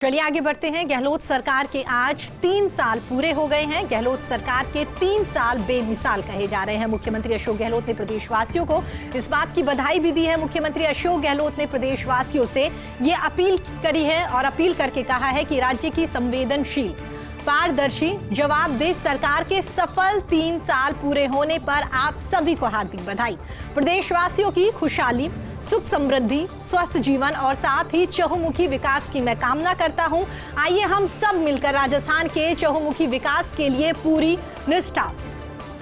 चलिए आगे बढ़ते हैं। गहलोत सरकार के आज 3 साल पूरे हो गए हैं। गहलोत सरकार के 3 साल बेमिसाल कहे जा रहे हैं। मुख्यमंत्री अशोक गहलोत ने प्रदेशवासियों को इस बात की बधाई भी दी है। मुख्यमंत्री अशोक गहलोत ने प्रदेशवासियों से ये अपील करी है और अपील करके कहा है कि राज्य की संवेदनशील, पारदर्शी, जवाबदेह सरकार के सफल 3 साल पूरे होने पर आप सभी को हार्दिक बधाई। प्रदेशवासियों की खुशहाली, सुख समृद्धि, स्वस्थ जीवन और साथ ही चहुमुखी विकास की मैं कामना करता हूं। आइए हम सब मिलकर राजस्थान के चहुमुखी विकास के लिए पूरी निष्ठा,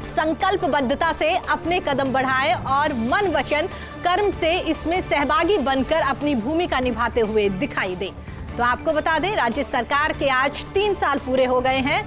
संकल्पबद्धता से अपने कदम बढ़ाएं और मन, वचन, कर्म से इसमें सहभागी बनकर अपनी भूमिका निभाते हुए दिखाई दें। तो आपको बता दें, राज्य सरकार के आज 3 साल पूरे हो गए हैं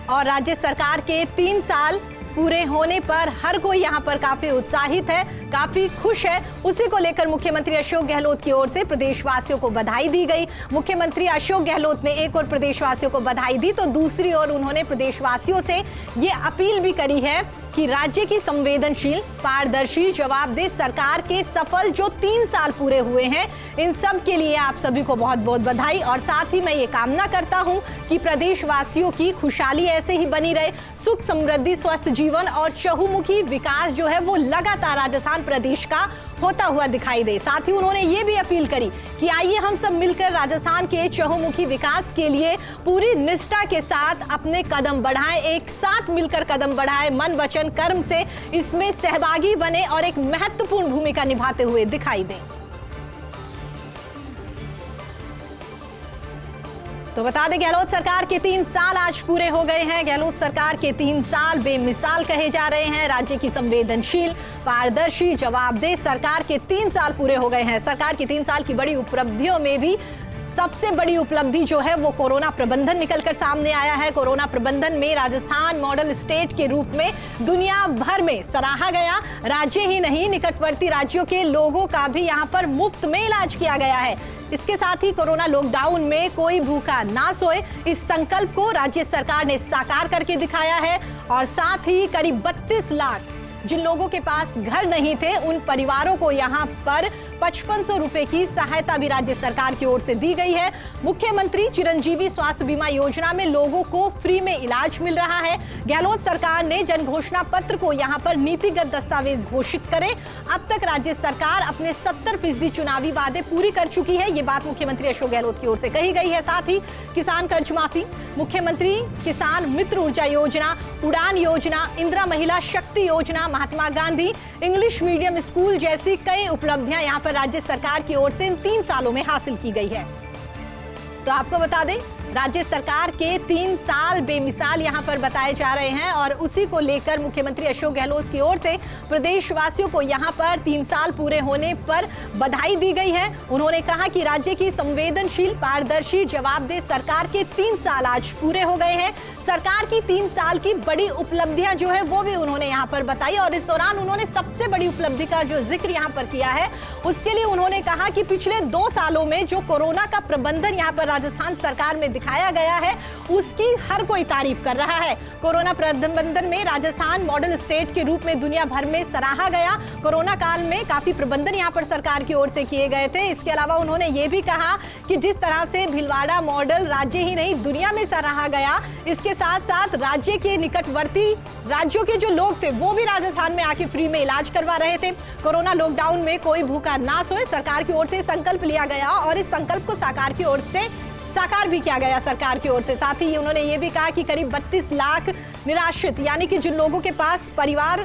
और राज्य सरकार के 3 साल पूरे होने पर हर कोई यहाँ पर काफी उत्साहित है, काफी खुश है। उसी को लेकर मुख्यमंत्री अशोक गहलोत की ओर से प्रदेशवासियों को बधाई दी गई। मुख्यमंत्री अशोक गहलोत ने एक और प्रदेशवासियों को बधाई दी तो दूसरी ओर उन्होंने प्रदेशवासियों से ये अपील भी करी है कि राज्य की संवेदनशील, पारदर्शी, जवाबदेह सरकार के सफल जो 3 साल पूरे हुए हैं, इन सब के लिए आप सभी को बहुत बहुत बधाई। और साथ ही मैं ये कामना करता हूं कि प्रदेशवासियों की खुशहाली ऐसे ही बनी रहे, सुख समृद्धि, स्वस्थ जीवन और चहुमुखी विकास जो है वो लगातार राजस्थान प्रदेश का होता हुआ दिखाई दे। साथ ही उन्होंने ये भी अपील करी कि आइए हम सब मिलकर राजस्थान के चहुमुखी विकास के लिए पूरी निष्ठा के साथ अपने कदम बढ़ाएं, एक साथ मिलकर कदम बढ़ाएं, मन, वचन, कर्म से इसमें सहभागी बने और एक महत्वपूर्ण भूमिका निभाते हुए दिखाई दें। तो बता दें, गहलोत सरकार के 3 साल आज पूरे हो गए हैं। गहलोत सरकार के 3 साल बेमिसाल कहे जा रहे हैं। राज्य की संवेदनशील, पारदर्शी, जवाबदेह सरकार के 3 साल पूरे हो गए हैं। सरकार की 3 साल की बड़ी उपलब्धियों में भी सबसे बड़ी उपलब्धि जो है वो कोरोना प्रबंधन निकलकर सामने आया है। कोरोना प्रबंधन में राजस्थान मॉडल स्टेट के रूप में दुनिया भर में सराहा गया। राज्य ही नहीं, निकटवर्ती राज्यों के लोगों का भी यहाँ पर मुफ्त में इलाज किया गया है। इसके साथ ही कोरोना लॉकडाउन में कोई भूखा ना सोए, इस संकल्प को राज्य सरकार ने साकार करके दिखाया है। और साथ ही करीब 32 लाख जिन लोगों के पास घर नहीं थे, उन परिवारों को यहाँ पर 5500 रुपए की सहायता भी राज्य सरकार की ओर से दी गई है। मुख्यमंत्री चिरंजीवी स्वास्थ्य बीमा योजना में लोगों को फ्री में इलाज मिल रहा है। गहलोत सरकार ने जन घोषणा पत्र को यहाँ पर नीतिगत दस्तावेज घोषित करे। अब तक राज्य सरकार अपने 70% चुनावी वादे पूरी कर चुकी है। ये बात मुख्यमंत्री अशोक गहलोत की ओर से कही गई है। साथ ही किसान कर्ज माफी, मुख्यमंत्री किसान मित्र ऊर्जा योजना, उड़ान योजना, इंदिरा महिला शक्ति योजना, Mahatma Gandhi English medium school जैसी कई उपलब्धियां यहां पर राज्य सरकार की ओर से इन 3 सालों में हासिल की गई है। तो आपको बता दें, राज्य सरकार के 3 साल बेमिसाल यहां पर बताए जा रहे हैं और उसी को लेकर मुख्यमंत्री अशोक गहलोत की ओर से प्रदेशवासियों को यहां पर 3 साल पूरे होने पर बधाई दी गई है। उन्होंने कहा कि राज्य की संवेदनशील, पारदर्शी, जवाबदेह सरकार के 3 साल आज पूरे हो गए हैं। सरकार की 3 साल की बड़ी उपलब्धियां जो है वो भी उन्होंने यहाँ पर बताई और इस दौरान उन्होंने सबसे बड़ी उपलब्धि का जो जिक्र यहाँ पर किया है, उसके लिए उन्होंने कहा कि पिछले 2 सालों में जो कोरोना का प्रबंधन यहाँ पर राजस्थान सरकार में दिखाया गया है, उसकी हर कोई तारीफ कर रहा है। कोरोना प्रबंधन में राजस्थान मॉडल स्टेट के रूप में दुनिया भर में सराहा गया। कोरोना काल में काफी प्रबंधन यहाँ पर सरकार की ओर से किए गए थे। इसके अलावा उन्होंने ये भी कहा कि जिस तरह से भीलवाड़ा मॉडल राज्य ही नहीं दुनिया में सराहा गया, इसके साथ साथ राज्य के निकटवर्ती राज्यों के जो लोग थे वो भी राजस्थान में आके फ्री में इलाज करवा रहे थे। कोरोना लॉकडाउन में कोई भूखा ना सोए, सरकार की ओर से संकल्प लिया गया और इस संकल्प को साकार भी किया गया सरकार की ओर से। साथ ही उन्होंने ये भी कहा कि करीब 32 लाख निराश्रित, यानी कि जिन लोगों के पास परिवार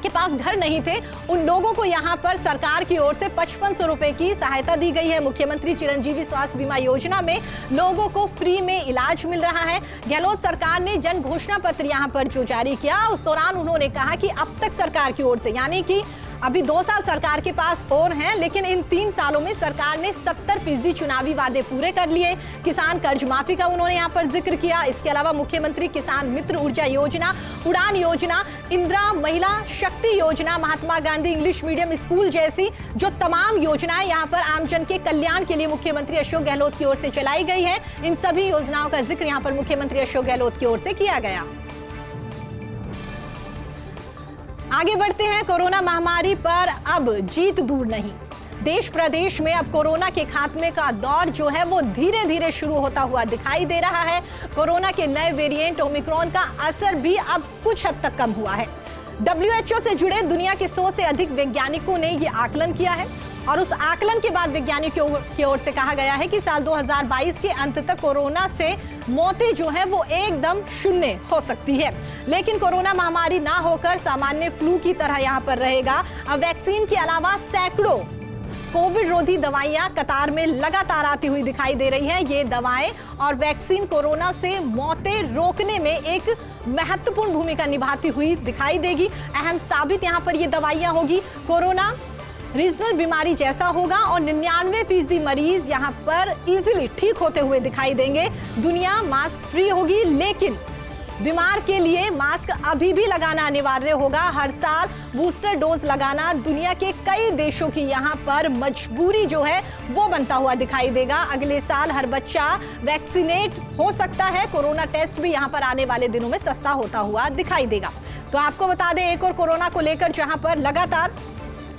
के पास घर नहीं थे, उन लोगों को यहाँ पर सरकार की ओर से 5500 रुपए की सहायता दी गई है। मुख्यमंत्री चिरंजीवी स्वास्थ्य बीमा योजना में लोगों को फ्री में इलाज मिल रहा है। गहलोत सरकार ने जन घोषणा पत्र यहाँ पर जो जारी किया, उस दौरान उन्होंने कहा कि अब तक सरकार की ओर से, यानी कि अभी 2 साल सरकार के पास और हैं, लेकिन इन 3 सालों में सरकार ने 70% चुनावी वादे पूरे कर लिए। किसान कर्ज माफी का उन्होंने यहाँ पर जिक्र किया। इसके अलावा मुख्यमंत्री किसान मित्र ऊर्जा योजना, उड़ान योजना, इंदिरा महिला शक्ति योजना, Mahatma Gandhi English medium school जैसी जो तमाम योजनाएं यहाँ पर आमजन के कल्याण के लिए मुख्यमंत्री अशोक गहलोत की ओर से चलाई गई है, इन सभी योजनाओं का जिक्र यहाँ पर मुख्यमंत्री अशोक गहलोत की ओर से किया गया। आगे बढ़ते हैं। कोरोना महामारी पर अब जीत दूर नहीं, देश प्रदेश में अब कोरोना के खात्मे का दौर जो है वो धीरे धीरे शुरू होता हुआ दिखाई दे रहा है। कोरोना के नए वेरिएंट ओमिक्रॉन का असर भी अब कुछ हद तक कम हुआ है। WHO से जुड़े दुनिया के 100 से अधिक वैज्ञानिकों ने ये आकलन किया है और उस आकलन के बाद वैज्ञानिकों की ओर से कहा गया है कि साल 2022 के अंत तक कोरोना से मौतें जो है वो एकदम शून्य हो सकती है। लेकिन कोरोना महामारी ना होकर सामान्य फ्लू की तरह यहाँ पर रहेगा। अब वैक्सीन के अलावा सैकड़ों कोविड रोधी दवाइयां कतार में लगातार आती हुई दिखाई दे रही हैं। ये दवाएं और वैक्सीन कोरोना से मौतें रोकने में एक महत्वपूर्ण भूमिका निभाती हुई दिखाई देगी। अहम साबित यहां पर ये दवाइयां होगी। कोरोना रीजनल बीमारी जैसा होगा और 99% मरीज यहां पर इजीली ठीक होते हुए दिखाई देंगे। दुनिया मास्क फ्री होगी, लेकिन बीमार के लिए मास्क अभी भी लगाना अनिवार्य होगा। हर साल बूस्टर डोज लगाना दुनिया के कई देशों की यहाँ पर मजबूरी जो है वो बनता हुआ दिखाई देगा। अगले साल हर बच्चा वैक्सीनेट हो सकता है। कोरोना टेस्ट भी यहाँ पर आने वाले दिनों में सस्ता होता हुआ दिखाई देगा। तो आपको बता दें, एक और कोरोना को लेकर जहाँ पर लगातार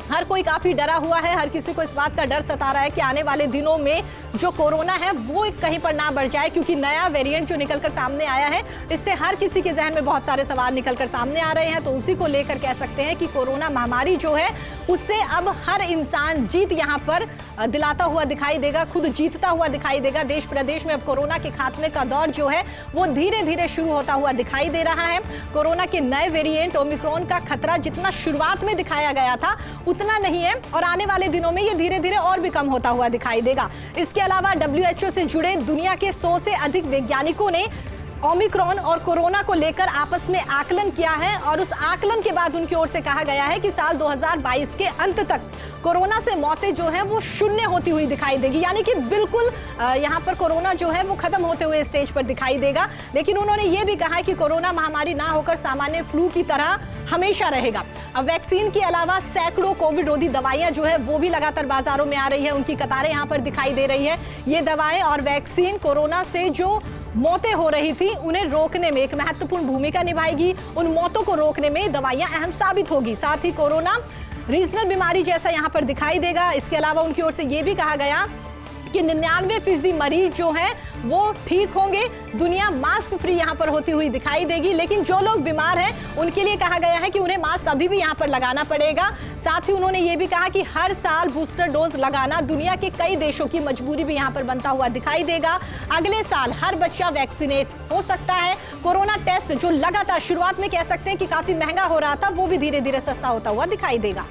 हर कोई काफी डरा हुआ है, हर किसी को इस बात का डर सता रहा है कि आने वाले दिनों में जो कोरोना है वो कहीं पर ना बढ़ जाए, क्योंकि नया वेरिएंट जो निकलकर सामने आया है इससे हर किसी के जहन में बहुत सारे सवाल निकलकर सामने आ रहे हैं। तो उसी को लेकर कह सकते हैं कि कोरोना महामारी जो है उससे अब हर इंसान जीत यहाँ पर दिलाता हुआ दिखाई देगा, खुद जीतता हुआ दिखाई देगा। देश प्रदेश में अब कोरोना के खात्मे का दौर जो है वो धीरे धीरे शुरू होता हुआ दिखाई दे रहा है। कोरोना के नए वेरिएंट ओमिक्रॉन का खतरा जितना शुरुआत में दिखाया गया था उतना नहीं है और आने वाले दिनों में ये धीरे धीरे और भी कम होता हुआ दिखाई देगा। इसके अलावा WHO से जुड़े दुनिया के 100 से अधिक वैज्ञानिकों ने ओमिक्रॉन और कोरोना को लेकर आपस में आकलन किया है और उस आकलन के बाद उनकी ओर से कहा गया है कि साल 2022 के अंत तक कोरोना से मौतें जो है वो शून्य होती हुई दिखाई देगी, यानी कि बिल्कुल यहाँ पर कोरोना जो है वो खत्म होते हुए स्टेज पर दिखाई देगा। लेकिन उन्होंने ये भी कहा है कि कोरोना महामारी ना होकर सामान्य फ्लू की तरह हमेशा रहेगा। अब वैक्सीन के अलावा सैकड़ों कोविड रोधी दवाइयां जो है वो भी लगातार बाजारों में आ रही है, उनकी कतारें यहाँ पर दिखाई दे रही है। ये दवाएं और वैक्सीन कोरोना से जो मौतें हो रही थी उन्हें रोकने में एक महत्वपूर्ण भूमिका निभाएगी। उन मौतों को रोकने में दवाइयां अहम साबित होगी। साथ ही कोरोना रीजनल बीमारी जैसा यहां पर दिखाई देगा। इसके अलावा उनकी ओर से यह भी कहा गया कि 99% मरीज जो हैं वो ठीक होंगे। दुनिया मास्क फ्री यहाँ पर होती हुई दिखाई देगी, लेकिन जो लोग बीमार हैं उनके लिए कहा गया है कि उन्हें मास्क अभी भी यहाँ पर लगाना पड़ेगा। साथ ही उन्होंने ये भी कहा कि हर साल बूस्टर डोज लगाना दुनिया के कई देशों की मजबूरी भी यहाँ पर बनता हुआ दिखाई देगा। अगले साल हर बच्चा वैक्सीनेट हो सकता है। कोरोना टेस्ट जो लगातार शुरुआत में कह सकते हैं कि काफी महंगा हो रहा था वो भी धीरे धीरे सस्ता होता हुआ दिखाई देगा।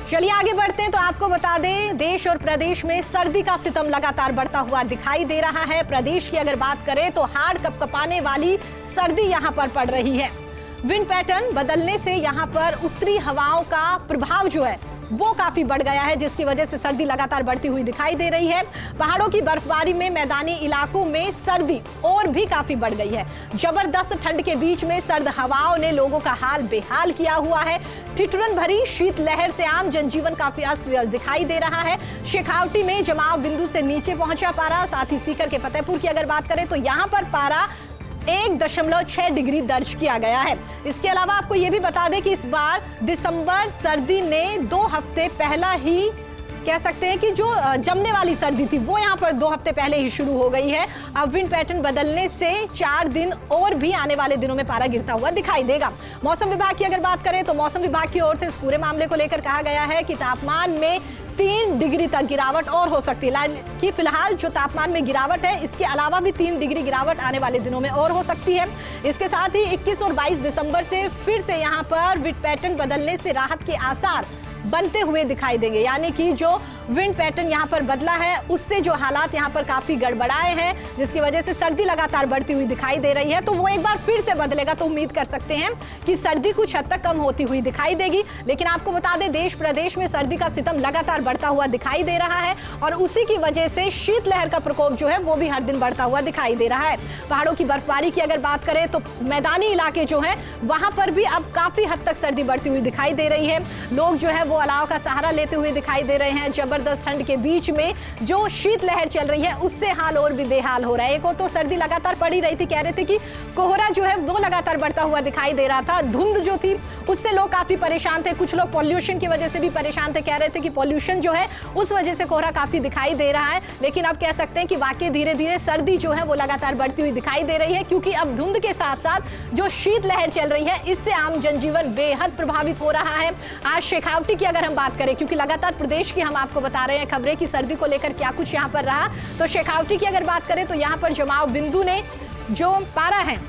चलिए आगे बढ़ते हैं तो आपको बता दें, देश और प्रदेश में सर्दी का सितम लगातार बढ़ता हुआ दिखाई दे रहा है। प्रदेश की अगर बात करें तो हाड़ कपकपाने वाली सर्दी यहां पर पड़ रही है। विंड पैटर्न बदलने से यहां पर उत्तरी हवाओं का प्रभाव जो है वो काफी बढ़ गया है, जिसकी वजह से सर्दी लगातार बढ़ती हुई दिखाई दे रही है। पहाड़ों की बर्फबारी में मैदानी इलाकों में सर्दी और भी काफी बढ़ गई है। जबरदस्त ठंड के बीच में सर्द हवाओं ने लोगों का हाल बेहाल किया हुआ है। ठिठुरन भरी शीतलहर से आम जनजीवन काफी अस्त व्यस्त दिखाई दे रहा है। शेखावटी में जमाव बिंदु से नीचे पहुंचा पारा। साथ ही सीकर के फतेहपुर की अगर बात करें तो यहाँ पर पारा 1.6 डिग्री दर्ज किया गया है। इसके अलावा आपको यह भी बता दें कि इस बार दिसंबर सर्दी ने 2 हफ्ते पहला ही कह सकते हैं कि जो जमने वाली सर्दी थी वो यहाँ पर 2 हफ्ते पहले ही शुरू हो गई है। अब विंड पैटर्न बदलने से 4 दिन और भी आने वाले दिनों में पारा गिरता हुआ दिखाई देगा। मौसम विभाग की अगर बात करें तो मौसम विभाग की ओर से इस पूरे मामले को लेकर कहा गया है कि तापमान में 3 डिग्री तक गिरावट और हो सकती है। कि फिलहाल जो तापमान में गिरावट है इसके अलावा भी 3 डिग्री गिरावट आने वाले दिनों में और हो सकती है। इसके साथ ही 21 और 22 दिसंबर से फिर से यहाँ पर विंड पैटर्न बदलने से राहत के आसार बनते हुए दिखाई देंगे, यानी कि जो विंड पैटर्न यहाँ पर बदला है उससे जो हालात यहाँ पर काफी गड़बड़ाए हैं, जिसकी वजह से सर्दी लगातार बढ़ती हुई दिखाई दे रही है। तो वो एक बार फिर से बदलेगा तो उम्मीद कर सकते हैं कि सर्दी कुछ हद तक कम होती हुई दिखाई देगी। लेकिन आपको बता दें, देश प्रदेश में सर्दी का सितम लगातार बढ़ता हुआ दिखाई दे रहा है और उसी की वजह से शीतलहर का प्रकोप जो है वो भी हर दिन बढ़ता हुआ दिखाई दे रहा है। पहाड़ों की बर्फबारी की अगर बात करें तो मैदानी इलाके जो है वहां पर भी अब काफी हद तक सर्दी बढ़ती हुई दिखाई दे रही है। लोग जो है वो अलाव का सहारा लेते हुए दिखाई दे रहे हैं। जबरदस्त ठंड के बीच में जो शीतलहर चल रही है उससे हाल और भी बेहाल हो रहा है। एक और तो सर्दी लगातार पड़ी रही थी, कह रहे थे कि कोहरा जो है वो लगातार बढ़ता हुआ दिखाई दे रहा था। धुंध जो थी उससे लोग काफी परेशान थे, कुछ लोग पॉल्यूशन की वजह से भी परेशान थे, कह रहे थे कि पॉल्यूशन जो है उस वजह से कोहरा काफी दिखाई दे रहा है। लेकिन अब कह सकते हैं कि वाकई धीरे धीरे सर्दी जो है वो लगातार बढ़ती हुई दिखाई दे रही है, क्योंकि अब धुंध के साथ साथ जो शीतलहर चल रही है इससे आम जनजीवन बेहद प्रभावित हो रहा है। आज शेखावटी की अगर हम बात करें, क्योंकि लगातार प्रदेश की हम आपको बता रहे हैं खबरें कि सर्दी को लेकर क्या कुछ यहाँ पर रहा, तो शेखावटी की अगर बात करें तो यहाँ पर जमाव बिंदु ने जो पारा है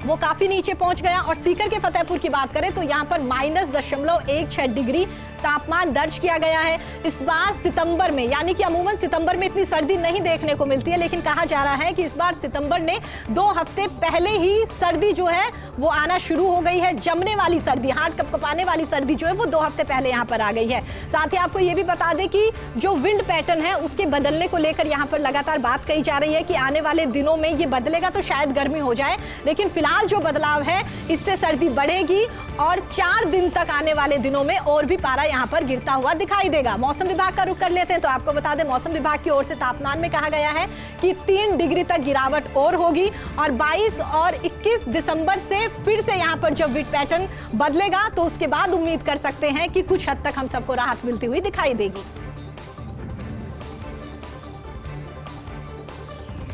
वो काफी नीचे पहुंच गया। और सीकर के फतेहपुर की बात करें तो यहाँ पर -0.16 डिग्री तापमान दर्ज किया गया है। इस बार सितंबर में, यानी कि अमूमन सितंबर में इतनी सर्दी नहीं देखने को मिलती है, लेकिन कहा जा रहा है कि इस बार सितंबर ने 2 हफ्ते पहले ही सर्दी जो है वो आना शुरू हो गई है। जमने वाली सर्दी, हाथ कपकपाने वाली सर्दी जो है वो 2 हफ्ते पहले यहाँ पर आ गई है। साथ ही आपको ये भी बता दें कि जो विंड पैटर्न है उसके बदलने को लेकर यहाँ पर लगातार बात कही जा रही है कि आने वाले दिनों में ये बदलेगा तो शायद गर्मी हो जाए, लेकिन फिलहाल जो बदलाव है इससे सर्दी बढ़ेगी और 4 दिन तक आने वाले दिनों में और भी पारा यहाँ पर गिरता हुआ दिखाई देगा। मौसम विभाग का रुख कर लेते हैं तो आपको बता दें मौसम विभाग की ओर से तापमान में कहा गया है कि 3 डिग्री तक गिरावट और होगी और 22 और 21 दिसंबर से फिर से यहाँ पर जब विंड पैटर्न बदलेगा तो उसके बाद उम्मीद कर सकते हैं कि कुछ हद तक हम सबको राहत मिलती हुई दिखाई देगी।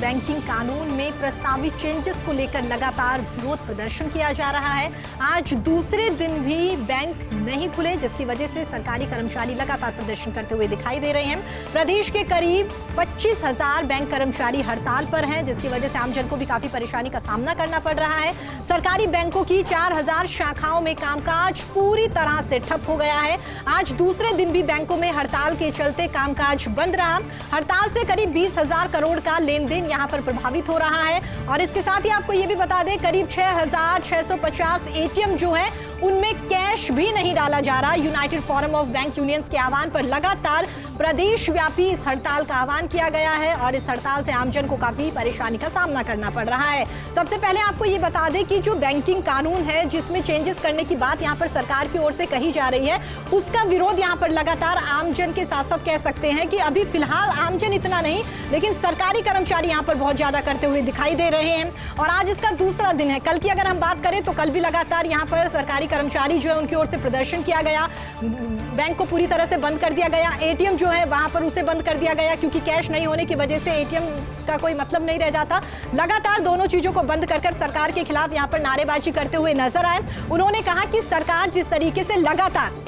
बैंकिंग कानून में प्रस्तावित चेंजेस को लेकर लगातार विरोध प्रदर्शन किया जा रहा है। आज दूसरे दिन भी बैंक नहीं खुले, जिसकी वजह से सरकारी कर्मचारी लगातार प्रदर्शन करते हुए दिखाई दे रहे हैं। प्रदेश के करीब 25,000 बैंक कर्मचारी हड़ताल पर हैं, जिसकी वजह से आमजन को भी काफी परेशानी का सामना करना पड़ रहा है। सरकारी बैंकों की 4,000 शाखाओं में कामकाज पूरी तरह से ठप हो गया है। आज दूसरे दिन भी बैंकों में हड़ताल के चलते कामकाज बंद रहा। हड़ताल से करीब 20,000 करोड़ का लेन देन यहाँ पर प्रभावित हो रहा है। और इसके साथ ही आपको ये भी बता दें करीब 6,650 एटीएम जो है उनमें कैश भी नहीं डाला जा रहा। United forum of bank unions के आह्वान पर लगातार प्रदेश व्यापी इस हड़ताल का आह्वान किया गया है और इस हड़ताल से आमजन को काफी परेशानी का सामना करना पड़ रहा है। सबसे पहले आपको ये बता दें कि जो बैंकिंग कानून है जिसमें चेंजेस करने की बात यहाँ पर सरकार की ओर से कही जा रही है, उसका विरोध यहाँ पर लगातार आमजन के साथ साथ कह सकते हैं कि अभी फिलहाल आमजन इतना नहीं, लेकिन सरकारी कर्मचारी यहाँ पर बहुत ज्यादा करते हुए दिखाई दे रहे हैं। और आज इसका दूसरा दिन है। कल की अगर हम बात करें तो कल भी लगातार यहाँ पर सरकारी कर्मचारी जो है उनकी ओर से प्रदर्शन किया गया। बैंक को पूरी तरह से बंद कर दिया गया। एटीएम जो है वहां पर उसे बंद कर दिया गया, क्योंकि कैश नहीं होने की वजह से एटीएम का कोई मतलब नहीं रह जाता। लगातार दोनों चीजों को बंद कर सरकार के खिलाफ यहाँ पर नारेबाजी करते हुए नजर आए। उन्होंने कहा कि सरकार जिस तरीके से लगातार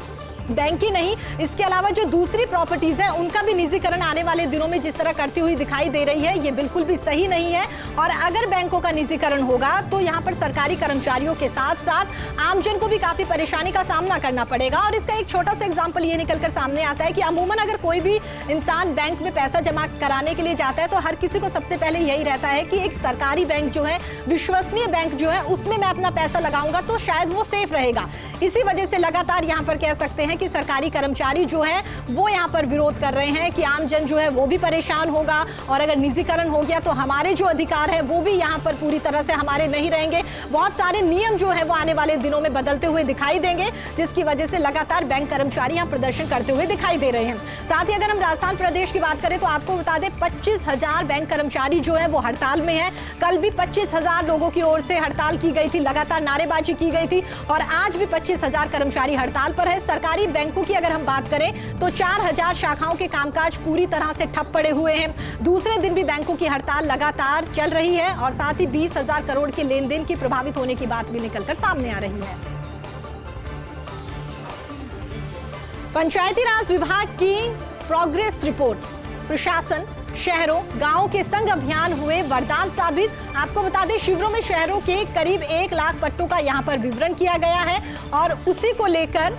बैंक ही नहीं, इसके अलावा जो दूसरी प्रॉपर्टीज है उनका भी निजीकरण आने वाले दिनों में जिस तरह करती हुई दिखाई दे रही है, ये बिल्कुल भी सही नहीं है। और अगर बैंकों का निजीकरण होगा तो यहाँ पर सरकारी कर्मचारियों के साथ साथ आमजन को भी काफी परेशानी का सामना करना पड़ेगा। और इसका एक छोटा सा एग्जाम्पल ये निकलकर सामने आता है कि अमूमन अगर कोई भी इंसान बैंक में पैसा जमा कराने के लिए जाता है तो हर किसी को सबसे पहले यही रहता है कि एक सरकारी बैंक जो है, विश्वसनीय बैंक जो है, उसमें मैं अपना पैसा लगाऊंगा तो शायद वो सेफ रहेगा। इसी वजह से लगातार यहाँ पर कह सकते हैं कि सरकारी कर्मचारी जो है वो यहाँ पर विरोध कर रहे हैं कि आम जन जो है वो भी परेशान होगा और अगर निजीकरण हो गया तो हमारे जो अधिकार है वो भी यहाँ पर पूरी तरह से हमारे नहीं रहेंगे। बहुत सारे नियम जो है वो आने वाले दिनों में बदलते हुए दिखाई देंगे, जिसकी वजह से लगातार बैंक कर्मचारी यहाँ प्रदर्शन करते हुए दिखाई दे रहे हैं। साथ ही अगर हम राजस्थान प्रदेश की बात करें तो आपको बता दें 25,000 बैंक कर्मचारी जो है वो हड़ताल में है। कल भी 25,000 लोगों की ओर से हड़ताल की गई थी, लगातार नारेबाजी की गई थी और आज भी 25,000 कर्मचारी हड़ताल पर है। सरकारी बैंकों की अगर हम बात करें तो 4,000 शाखाओं के कामकाज पूरी तरह से ठप पड़े हुए हैं। दूसरे दिन भी बैंकों की हड़ताल लगातार चल रही है और साथ ही 20,000 करोड़ के लेन देन की प्रभावित होने की बात भी निकलकर सामने आ रही है। पंचायती राज विभाग की प्रोग्रेस रिपोर्ट, प्रशासन, शहरों, गांवों के संग अभियान हुए वरदान साबित। आपको बता दें शिविरों में शहरों के करीब 1 लाख पट्टों का यहां पर विवरण किया गया है और उसी को लेकर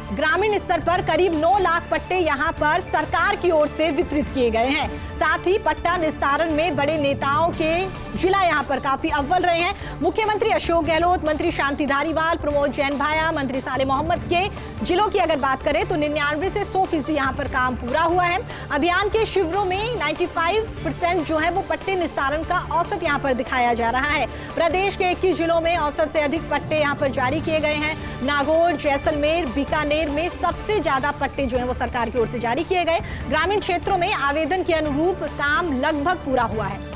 ग्रामीण स्तर पर करीब 9 लाख पट्टे यहां पर सरकार की ओर से वितरित किए गए हैं। साथ ही पट्टा निस्तारण में बड़े नेताओं के जिला यहां पर काफी अव्वल रहे हैं। मुख्यमंत्री अशोक गहलोत, मंत्री शांति धारीवाल, प्रमोद जैन भाया, मंत्री साले मोहम्मद के जिलों की अगर बात करें तो 99 से 100% यहाँ पर काम पूरा हुआ है। अभियान के शिविरों में 95% जो है वो पट्टे निस्तारण का औसत यहाँ पर दिखाया जा रहा है। प्रदेश के 21 जिलों में औसत से अधिक पट्टे यहाँ पर जारी किए गए हैं। नागौर, जैसलमेर, बीकानेर में सबसे ज्यादा पट्टे जो है वो सरकार की ओर से जारी किए गए। ग्रामीण क्षेत्रों में आवेदन के अनुरूप काम लगभग पूरा हुआ है।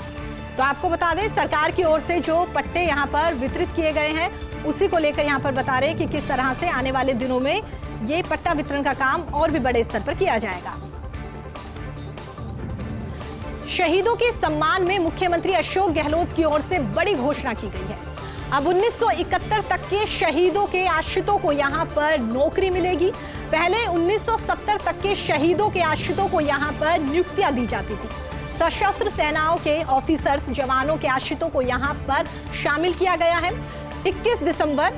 तो आपको बता दें, सरकार की ओर से जो पट्टे यहाँ पर वितरित किए गए हैं उसी को लेकर यहाँ पर बता रहे हैं कि किस तरह से आने वाले दिनों में ये पट्टा वितरण का काम और भी बड़े स्तर पर किया जाएगा। शहीदों के सम्मान में मुख्यमंत्री अशोक गहलोत की ओर से बड़ी घोषणा की गई है। अब 1971 तक के शहीदों के आश्रितों को यहाँ पर नौकरी मिलेगी। पहले 1970 तक के शहीदों के आश्रितों को यहाँ पर नियुक्तियां दी जाती थी। सशस्त्र सेनाओं के ऑफिसर्स, जवानों के आश्रितों को यहाँ पर शामिल किया गया है। 31 दिसंबर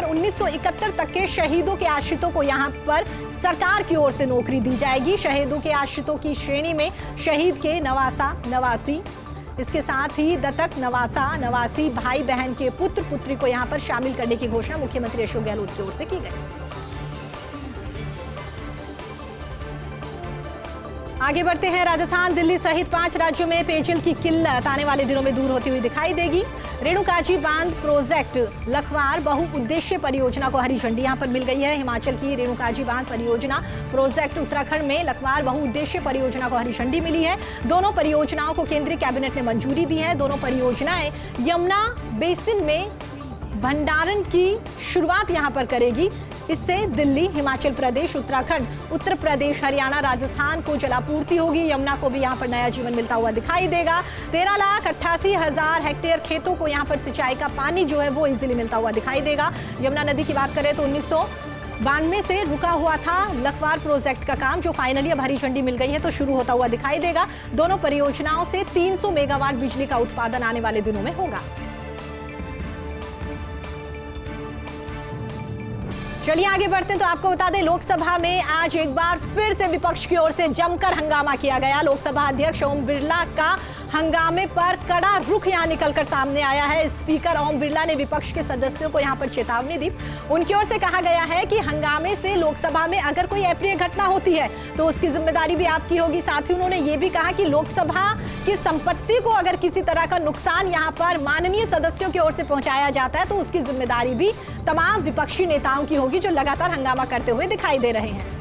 1971 तक के शहीदों के आश्रितों को यहाँ पर सरकार की ओर से नौकरी दी जाएगी। शहीदों के आश्रितों की श्रेणी में शहीद के नवासा, नवासी, इसके साथ ही दत्तक, नवासा, नवासी भाई बहन के पुत्र पुत्री को यहाँ पर शामिल करने की घोषणा मुख्यमंत्री अशोक गहलोत की ओर से की गई। आगे बढ़ते हैं। राजस्थान, दिल्ली सहित 5 राज्यों में पेयजल की किल्लत आने वाले दिनों में दूर होती हुई दिखाई देगी। रेणुकाजी बांध प्रोजेक्ट लखवार बहुउद्देशीय परियोजना को हरी झंडी यहां पर मिल गई है। हिमाचल की रेणुकाजी बांध परियोजना प्रोजेक्ट उत्तराखंड में लखवार बहुउद्देशीय परियोजना को हरी झंडी मिली है। दोनों परियोजनाओं को केंद्रीय कैबिनेट ने मंजूरी दी है। दोनों परियोजनाएं यमुना बेसिन में भंडारण की शुरुआत यहां पर करेगी। इससे दिल्ली, हिमाचल प्रदेश, उत्तराखंड, उत्तर प्रदेश, हरियाणा, राजस्थान को जलापूर्ति होगी। यमुना को भी यहाँ पर नया जीवन मिलता हुआ दिखाई देगा। 13,88,000 हेक्टेयर खेतों को यहाँ पर सिंचाई का पानी जो है वो इजीली मिलता हुआ दिखाई देगा। यमुना नदी की बात करें तो 1992 से रुका हुआ था लखवार प्रोजेक्ट का काम, जो फाइनली अब हरी झंडी मिल गई है तो शुरू होता हुआ दिखाई देगा। दोनों परियोजनाओं से 300 मेगावाट बिजली का उत्पादन आने वाले दिनों में होगा। चलिए आगे बढ़ते हैं। तो आपको बता दें, लोकसभा में आज एक बार फिर से विपक्ष की ओर से जमकर हंगामा किया गया। लोकसभा अध्यक्ष ओम बिरला का हंगामे पर कड़ा रुख यहां निकलकर सामने आया है। स्पीकर ओम बिरला ने विपक्ष के सदस्यों को यहां पर चेतावनी दी। उनकी ओर से कहा गया है कि हंगामे से लोकसभा में अगर कोई अप्रिय घटना होती है तो उसकी जिम्मेदारी भी आपकी होगी। साथ ही उन्होंने ये भी कहा कि लोकसभा की संपत्ति को अगर किसी तरह का नुकसान यहां पर माननीय सदस्यों की ओर से पहुंचाया जाता है तो उसकी जिम्मेदारी भी तमाम विपक्षी नेताओं की होगी, जो लगातार हंगामा करते हुए दिखाई दे रहे हैं।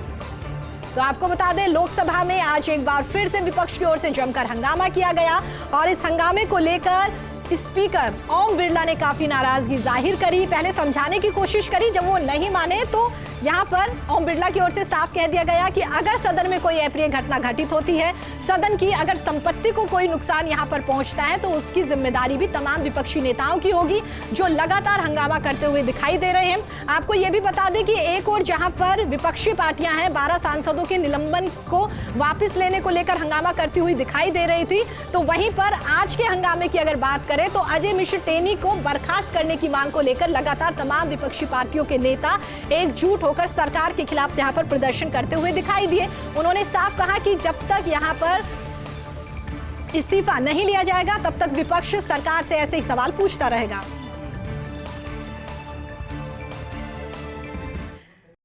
तो आपको बता दें, लोकसभा में आज एक बार फिर से विपक्ष की ओर से जमकर हंगामा किया गया और इस हंगामे को लेकर स्पीकर ओम बिरला ने काफी नाराजगी जाहिर करी। पहले समझाने की कोशिश करी, जब वो नहीं माने तो यहाँ पर ओम बिरला की ओर से साफ कह दिया गया कि अगर सदन में कोई अप्रिय घटना घटित होती है, सदन की अगर संपत्ति को कोई नुकसान यहाँ पर पहुंचता है तो उसकी जिम्मेदारी भी तमाम विपक्षी नेताओं की होगी, जो लगातार हंगामा करते हुए दिखाई दे रहे हैं। आपको ये भी बता दें कि एक और जहां पर विपक्षी पार्टियां हैं 12 सांसदों के निलंबन को वापस लेने को लेकर हंगामा करती हुई दिखाई दे रही थी, तो वहीं पर आज के हंगामे की अगर बात करें तो अजय मिश्र टेनी को बर्खास्त करने की मांग को लेकर लगातार तमाम विपक्षी पार्टियों के नेता एकजुट होकर सरकार के खिलाफ यहां पर प्रदर्शन करते हुए दिखाई दिए। उन्होंने साफ कहा कि जब तक यहां पर इस्तीफा नहीं लिया जाएगा तब तक विपक्ष सरकार से ऐसे ही सवाल पूछता रहेगा।